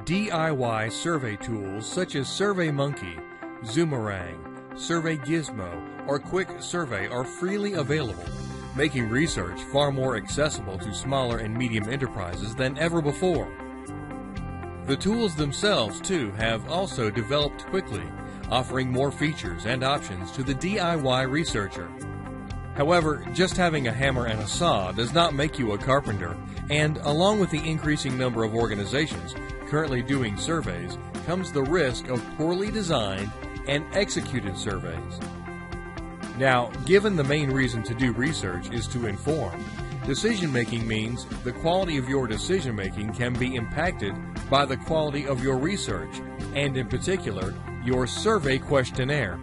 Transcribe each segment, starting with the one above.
DIY survey tools such as SurveyMonkey, Zoomerang, Survey Gizmo, or Quick Survey are freely available, making research far more accessible to smaller and medium enterprises than ever before. The tools themselves, too, have also developed quickly, offering more features and options to the DIY researcher. However, just having a hammer and a saw does not make you a carpenter, and along with the increasing number of organizations currently doing surveys comes the risk of poorly designed and executed surveys. Now, given the main reason to do research is to inform, decision-making means the quality of your decision-making can be impacted by the quality of your research, and in particular, your survey questionnaire.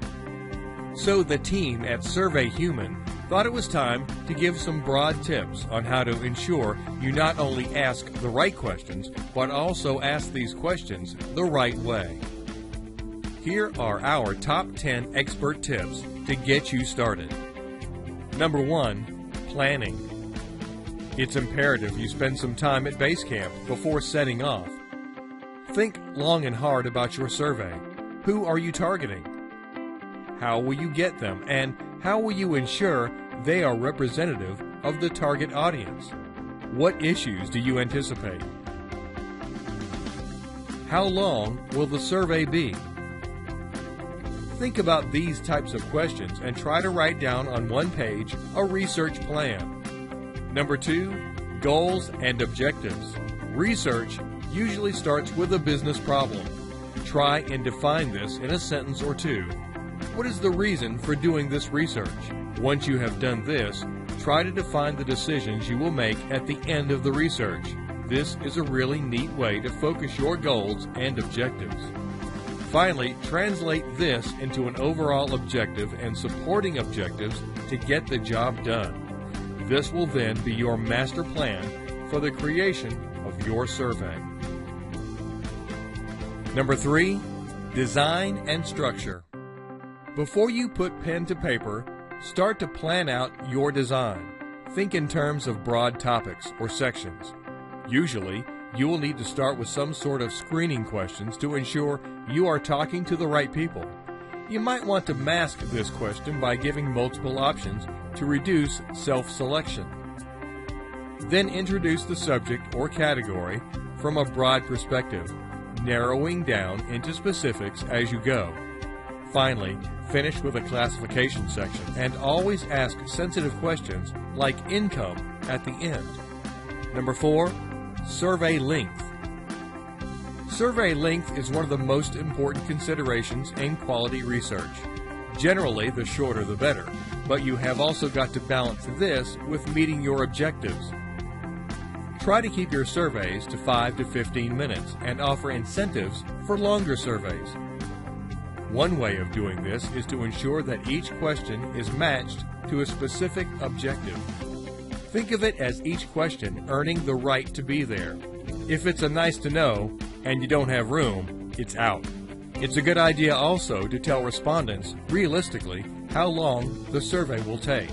So the team at Survey Human thought it was time to give some broad tips on how to ensure you not only ask the right questions, but also ask these questions the right way. Here are our top 10 expert tips to get you started. Number 1, planning. It's imperative you spend some time at base camp before setting off. Think long and hard about your survey. Who are you targeting? How will you get them, and how will you ensure they are representative of the target audience? What issues do you anticipate? How long will the survey be? Think about these types of questions and try to write down on one page a research plan. Number 2, goals and objectives. Research usually starts with a business problem. Try and define this in a sentence or two. What is the reason for doing this research? Once you have done this, try to define the decisions you will make at the end of the research. This is a really neat way to focus your goals and objectives. Finally, translate this into an overall objective and supporting objectives to get the job done. This will then be your master plan for the creation of your survey. Number 3, design and structure. Before you put pen to paper, start to plan out your design. Think in terms of broad topics or sections. Usually, you will need to start with some sort of screening questions to ensure you are talking to the right people. You might want to mask this question by giving multiple options to reduce self-selection. Then introduce the subject or category from a broad perspective, narrowing down into specifics as you go. Finally, finish with a classification section and always ask sensitive questions like income at the end. Number 4, survey length. Survey length is one of the most important considerations in quality research. Generally, the shorter the better, but you have also got to balance this with meeting your objectives. Try to keep your surveys to 5 to 15 minutes and offer incentives for longer surveys. One way of doing this is to ensure that each question is matched to a specific objective. Think of it as each question earning the right to be there. If it's a nice to know and you don't have room, it's out. It's a good idea also to tell respondents realistically how long the survey will take.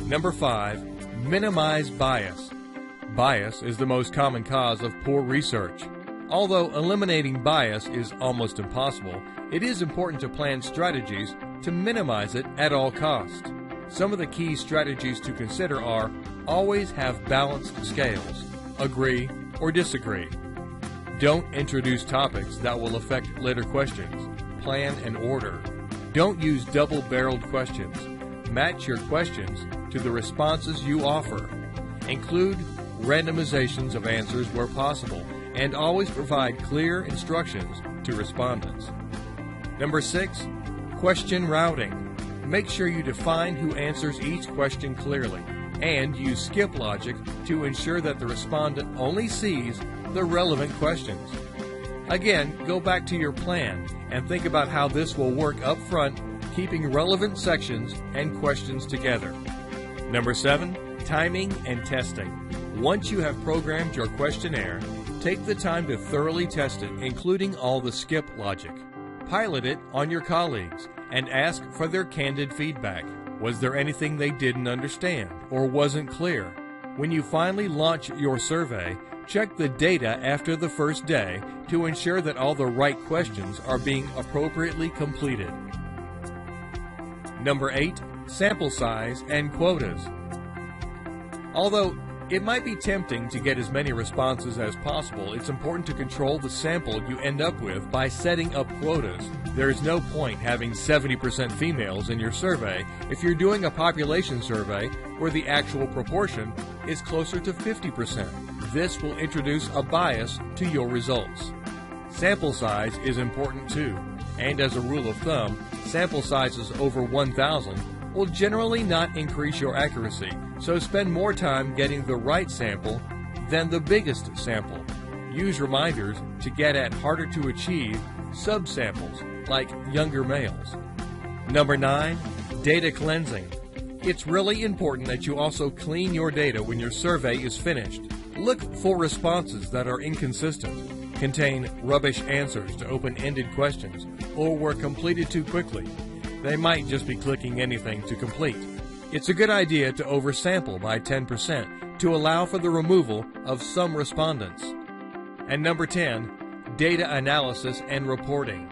Number 5, minimize bias. Bias is the most common cause of poor research. Although eliminating bias is almost impossible, it is important to plan strategies to minimize it at all costs. Some of the key strategies to consider are: always have balanced scales, agree or disagree. Don't introduce topics that will affect later questions. Plan and order. Don't use double-barreled questions. Match your questions to the responses you offer. Include randomizations of answers where possible, and always provide clear instructions to respondents. Number 6, question routing. Make sure you define who answers each question clearly, and use skip logic to ensure that the respondent only sees the relevant questions. Again, go back to your plan and think about how this will work up front, keeping relevant sections and questions together. Number 7, timing and testing. Once you have programmed your questionnaire, take the time to thoroughly test it, including all the skip logic. Pilot it on your colleagues and ask for their candid feedback. Was there anything they didn't understand or wasn't clear? When you finally launch your survey, check the data after the first day to ensure that all the right questions are being appropriately completed. Number 8, sample size and quotas. Although it might be tempting to get as many responses as possible, it's important to control the sample you end up with by setting up quotas. There is no point having 70% females in your survey if you're doing a population survey where the actual proportion is closer to 50%. This will introduce a bias to your results. Sample size is important too, and as a rule of thumb, sample sizes over 1,000 will generally not increase your accuracy, so spend more time getting the right sample than the biggest sample. Use reminders to get at harder to achieve subsamples like younger males. Number 9, data cleansing. It's really important that you also clean your data when your survey is finished. Look for responses that are inconsistent, contain rubbish answers to open-ended questions, or were completed too quickly. They might just be clicking anything to complete. It's a good idea to oversample by 10% to allow for the removal of some respondents. And number 10, data analysis and reporting.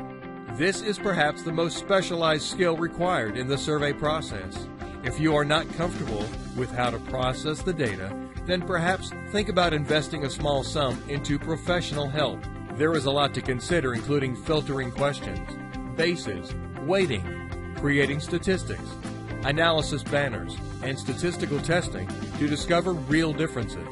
This is perhaps the most specialized skill required in the survey process. If you are not comfortable with how to process the data, then perhaps think about investing a small sum into professional help. There is a lot to consider, including filtering questions, bases, weighting, creating statistics, analysis banners, and statistical testing to discover real differences.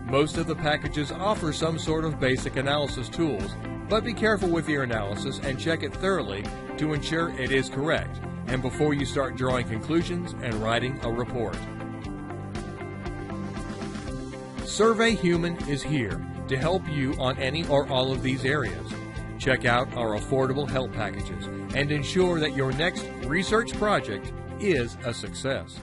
Most of the packages offer some sort of basic analysis tools, but be careful with your analysis and check it thoroughly to ensure it is correct, and before you start drawing conclusions and writing a report. Survey Human is here to help you on any or all of these areas. Check out our affordable help packages and ensure that your next research project is a success.